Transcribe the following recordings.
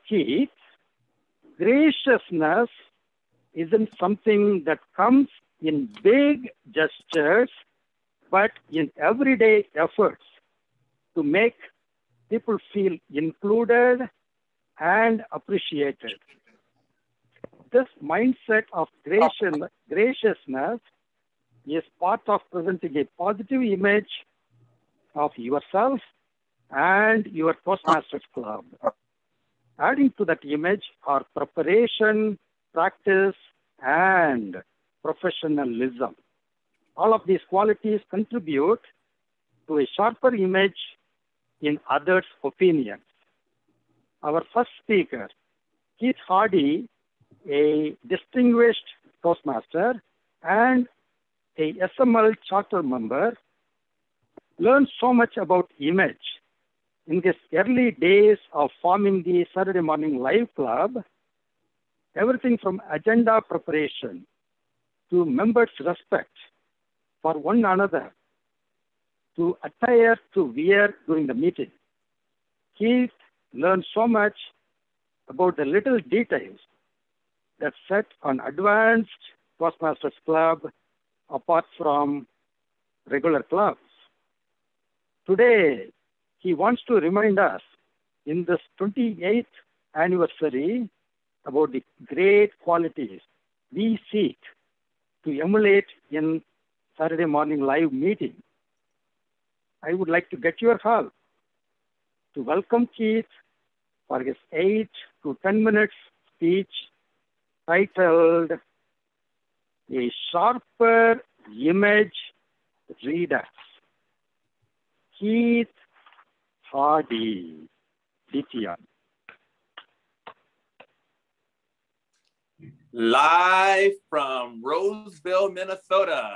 Keith, graciousness isn't something that comes in big gestures, but in everyday efforts to make people feel included and appreciated. This mindset of graciousness is part of presenting a positive image of yourself and your Toastmasters Club. Adding to that image are preparation, practice, and professionalism. All of these qualities contribute to a sharper image in others' opinions. Our first speaker, Keith Hardy, a distinguished Toastmaster and a SML charter member, learned so much about image in his early days of forming the Saturday Morning Live Club. Everything from agenda preparation to members' respect for one another to attire to wear during the meeting. Keith learned so much about the little details that set an advanced Toastmasters Club apart from regular clubs. Today, he wants to remind us in this 28th anniversary about the great qualities we seek to emulate in Saturday Morning Live meeting. I would like to get your help to welcome Keith for his 8 to 10 minutes speech titled A Sharper Image Readers. Keith Hardy, DTR. Live from Roseville, Minnesota.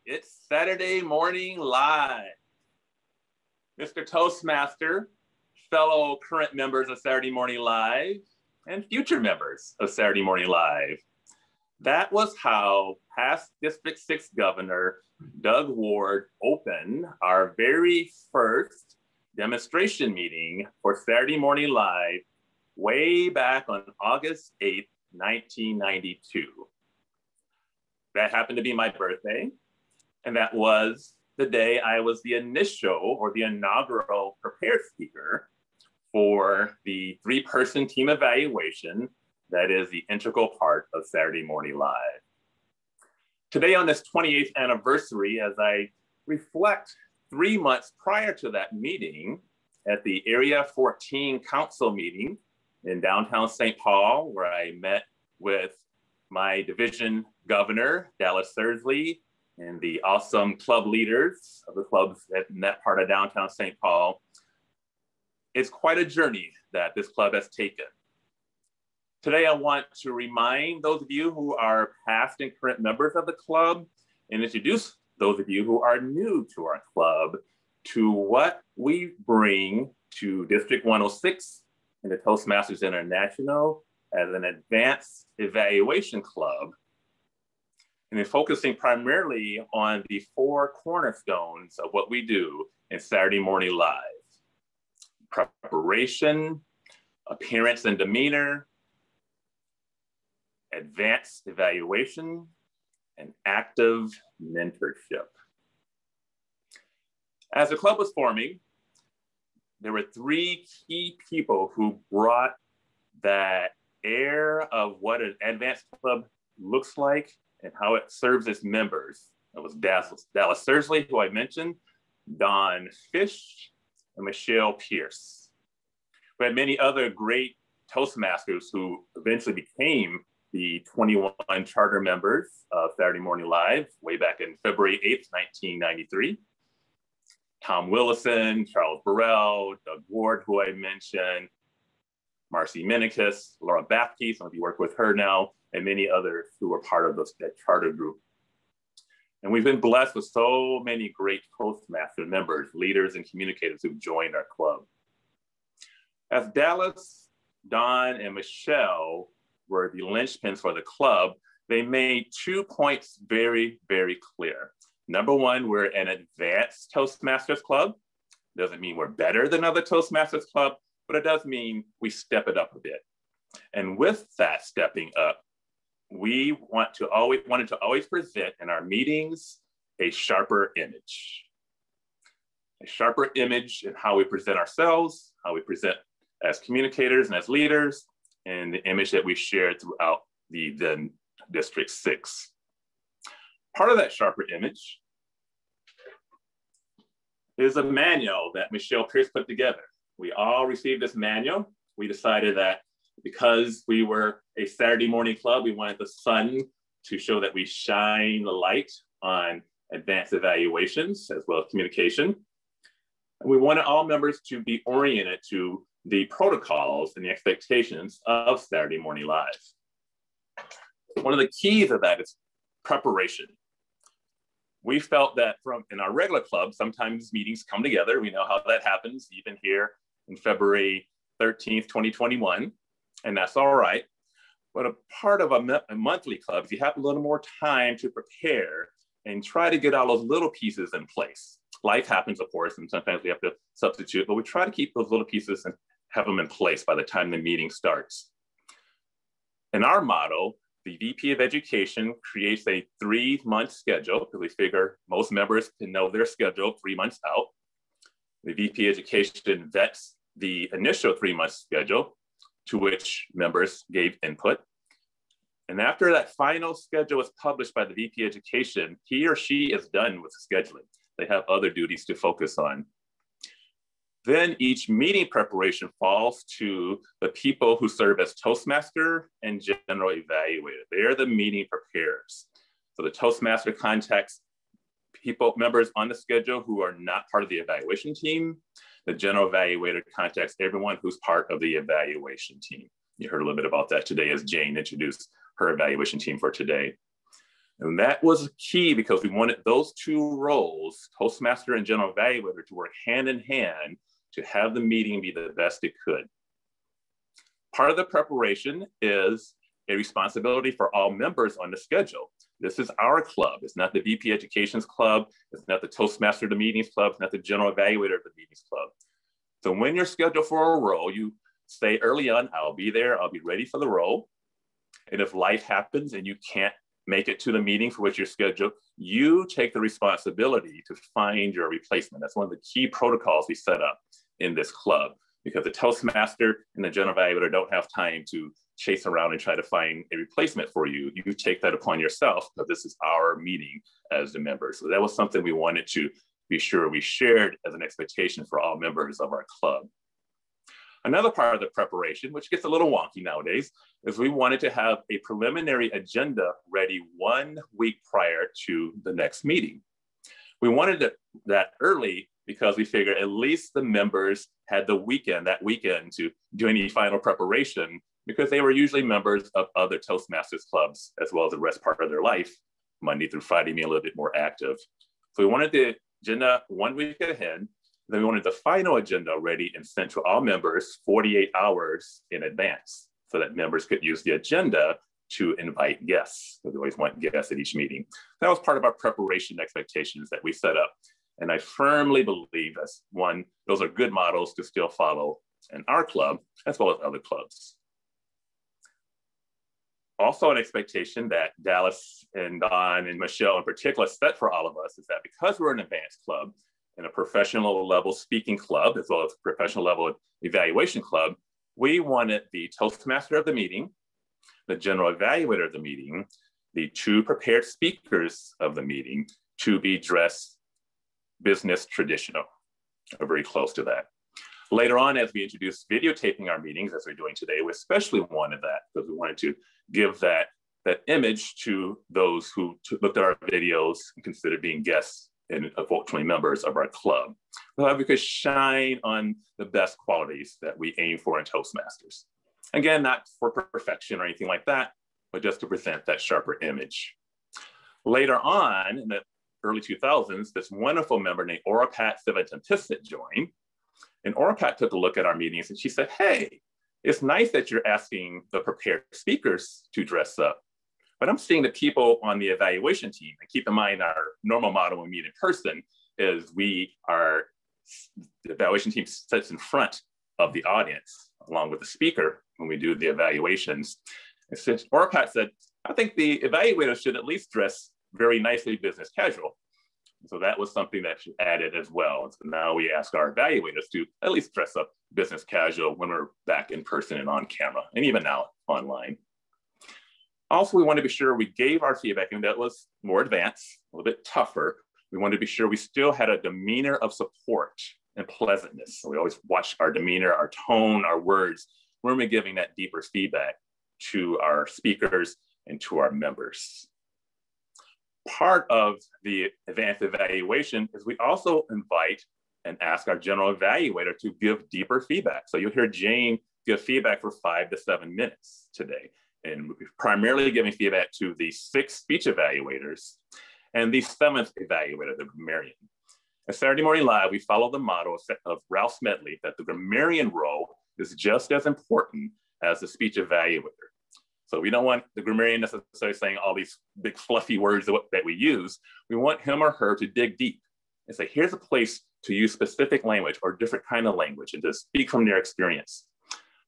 It's Saturday Morning Live. Mr. Toastmaster, fellow current members of Saturday Morning Live, and future members of Saturday Morning Live. That was how past District 6 Governor Doug Ward opened our very first demonstration meeting for Saturday Morning Live way back on August 8th, 1992. That happened to be my birthday, and that was the day I was the inaugural prepared speaker for the 3-person team evaluation that is the integral part of Saturday Morning Live. Today on this 28th anniversary, as I reflect 3 months prior to that meeting at the Area 14 Council meeting in downtown St. Paul, where I met with my division governor, Dallas Sursley, and the awesome club leaders of the clubs in that part of downtown St. Paul. It's quite a journey that this club has taken. Today, I want to remind those of you who are past and current members of the club and introduce those of you who are new to our club to what we bring to District 106 and the Toastmasters International as an advanced evaluation club, and then focusing primarily on the 4 cornerstones of what we do in Saturday Morning Live: preparation, appearance and demeanor, advanced evaluation, and active mentorship. As the club was forming, there were 3 key people who brought that air of what an advanced club looks like and how it serves its members. It was Dallas Sursley, who I mentioned, Don Fish, and Michelle Pierce. We had many other great Toastmasters who eventually became the 21 charter members of Saturday Morning Live way back in February 8th, 1993. Tom Willison, Charles Burrell, Doug Ward, who I mentioned, Marcy Minikis, Laura Bapke, some of you work with her now, and many others who were part of that charter group. And we've been blessed with so many great Toastmaster members, leaders, and communicators who've joined our club. As Dallas, Don, and Michelle were the linchpins for the club, they made 2 points very, very clear. Number one, we're an advanced Toastmasters club. Doesn't mean we're better than other Toastmasters club, but it does mean we step it up a bit. And with that stepping up, we wanted to always present in our meetings a sharper image. A sharper image in how we present ourselves, how we present as communicators and as leaders, and the image that we shared throughout the then District 6. Part of that sharper image is a manual that Michelle Pierce put together. We all received this manual. We decided that because we were a Saturday morning club, we wanted the sun to show that we shine the light on advanced evaluations as well as communication. And we wanted all members to be oriented to the protocols and the expectations of Saturday Morning Live. One of the keys of that is preparation. We felt that in our regular club, sometimes meetings come together. We know how that happens, even here in February 13th, 2021, and that's all right. But a part of a monthly club is you have a little more time to prepare and try to get all those little pieces in place. Life happens, of course, and sometimes we have to substitute, but we try to keep those little pieces and have them in place by the time the meeting starts. In our model, the VP of Education creates a 3-month schedule because we figure most members can know their schedule 3 months out. The VP of Education vets the initial 3-month schedule to which members gave input. And after that final schedule is published by the VP of Education, he or she is done with the scheduling. They have other duties to focus on. Then each meeting preparation falls to the people who serve as Toastmaster and General Evaluator. They're the meeting preparers. So the Toastmaster contacts members on the schedule who are not part of the evaluation team. The General Evaluator contacts everyone who's part of the evaluation team. You heard a little bit about that today as Jane introduced her evaluation team for today. And that was key because we wanted those two roles, Toastmaster and General Evaluator, to work hand in hand to have the meeting be the best it could. Part of the preparation is a responsibility for all members on the schedule. This is our club. It's not the VP Education's club. It's not the Toastmaster of the Meetings Club. It's not the General Evaluator of the Meetings Club. So when you're scheduled for a role, you say early on, I'll be there. I'll be ready for the role. And if life happens and you can't make it to the meeting for which you're scheduled, you take the responsibility to find your replacement. That's one of the key protocols we set up in this club, because the Toastmaster and the General Evaluator don't have time to chase around and try to find a replacement for you. You take that upon yourself because this is our meeting as the members. So that was something we wanted to be sure we shared as an expectation for all members of our club. Another part of the preparation, which gets a little wonky nowadays, is we wanted to have a preliminary agenda ready 1 week prior to the next meeting. We wanted that early because we figured at least the members had that weekend to do any final preparation, because they were usually members of other Toastmasters clubs, as well as the rest part of their life, Monday through Friday, being a little bit more active. So we wanted the agenda 1 week ahead. Then we wanted the final agenda ready and sent to all members 48 hours in advance so that members could use the agenda to invite guests. We always want guests at each meeting. That was part of our preparation expectations that we set up. And I firmly believe those are good models to still follow in our club as well as other clubs. Also an expectation that Dallas and Don and Michelle in particular set for all of us is that because we're an advanced club and a professional level speaking club, as well as a professional level evaluation club, we wanted the Toastmaster of the meeting, the General Evaluator of the meeting, the 2 prepared speakers of the meeting to be dressed business traditional, or very close to that. Later on, as we introduced videotaping our meetings, as we're doing today, we especially wanted that because we wanted to give that image to those who looked at our videos and considered being guests and unfortunately members of our club. We could shine on the best qualities that we aim for in Toastmasters. Again, not for perfection or anything like that, but just to present that sharper image. Later on, in the early 2000s, this wonderful member named Orapat Sivatampissit joined. And Orapat took a look at our meetings and she said, hey, it's nice that you're asking the prepared speakers to dress up, but I'm seeing the people on the evaluation team, and keep in mind our normal model when we meet in person is the evaluation team sits in front of the audience along with the speaker when we do the evaluations. And since ORPAT said, I think the evaluators should at least dress very nicely business casual. So that was something that she added as well. And so now we ask our evaluators to at least dress up business casual when we're back in person and on camera, and even now online. Also, we want to be sure we gave our feedback, and that was more advanced, a little bit tougher. We wanted to be sure we still had a demeanor of support and pleasantness. So we always watch our demeanor, our tone, our words when we're giving that deeper feedback to our speakers and to our members. Part of the advanced evaluation is we also invite and ask our general evaluator to give deeper feedback. So you'll hear Jane give feedback for 5 to 7 minutes today. And we're primarily giving feedback to the 6 speech evaluators and the 7th evaluator, the grammarian. At Saturday Morning Live, we follow the motto of Ralph Smedley that the grammarian role is just as important as the speech evaluator. So we don't want the grammarian necessarily saying all these big fluffy words that we use. We want him or her to dig deep and say, here's a place to use specific language or different kind of language and to speak from their experience.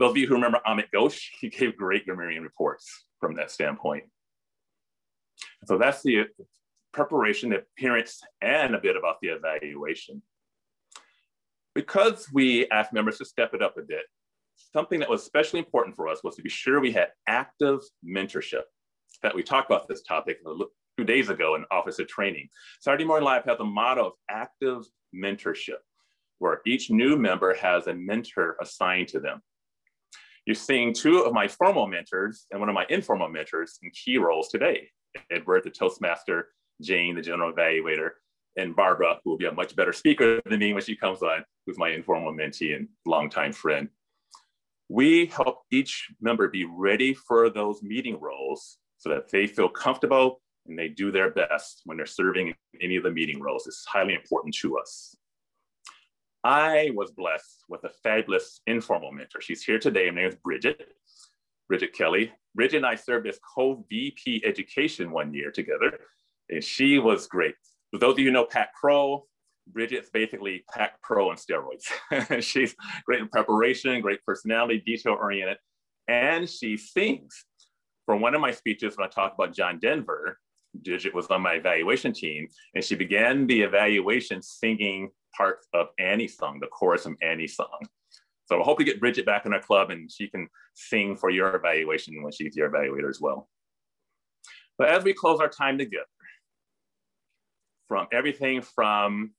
Those of you who remember Amit Ghosh, he gave great grammarian reports from that standpoint. So that's the preparation, the appearance, and a bit about the evaluation. Because we asked members to step it up a bit, something that was especially important for us was to be sure we had active mentorship. In fact, we talked about this topic 2 days ago in Office of Training. Saturday Morning Live has a motto of active mentorship, where each new member has a mentor assigned to them. You're seeing 2 of my formal mentors and one of my informal mentors in key roles today. Edward, the Toastmaster, Jane, the general evaluator, and Barbara, who will be a much better speaker than me when she comes on, who's my informal mentee and longtime friend. We help each member be ready for those meeting roles so that they feel comfortable and they do their best when they're serving in any of the meeting roles. It's highly important to us. I was blessed with a fabulous informal mentor. She's here today. Her name is Bridget Kelly. Bridget and I served as co-VP education one year together, and she was great. For those of you who know Pat Crow, Bridget's basically Pat Crow on steroids. She's great in preparation, great personality, detail-oriented, and she sings. For one of my speeches, when I talked about John Denver, Bridget was on my evaluation team, and she began the evaluation singing parts of Annie's song, the chorus of Annie's song. So I hope to get Bridget back in our club and she can sing for your evaluation when she's your evaluator as well. But as we close our time together, from everything from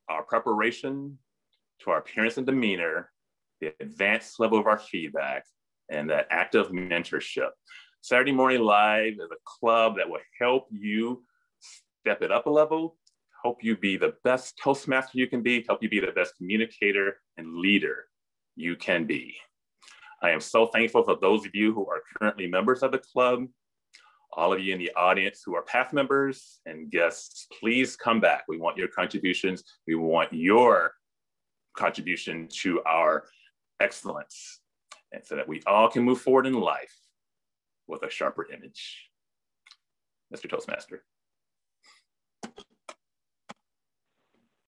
our preparation to our appearance and demeanor, the advanced level of our feedback, and that active mentorship, Saturday Morning Live is a club that will help you step it up a level, help you be the best Toastmaster you can be, help you be the best communicator and leader you can be. I am so thankful for those of you who are currently members of the club, all of you in the audience who are past members and guests. Please come back. We want your contributions. We want your contribution to our excellence, and so that we all can move forward in life with a sharper image. Mr. Toastmaster.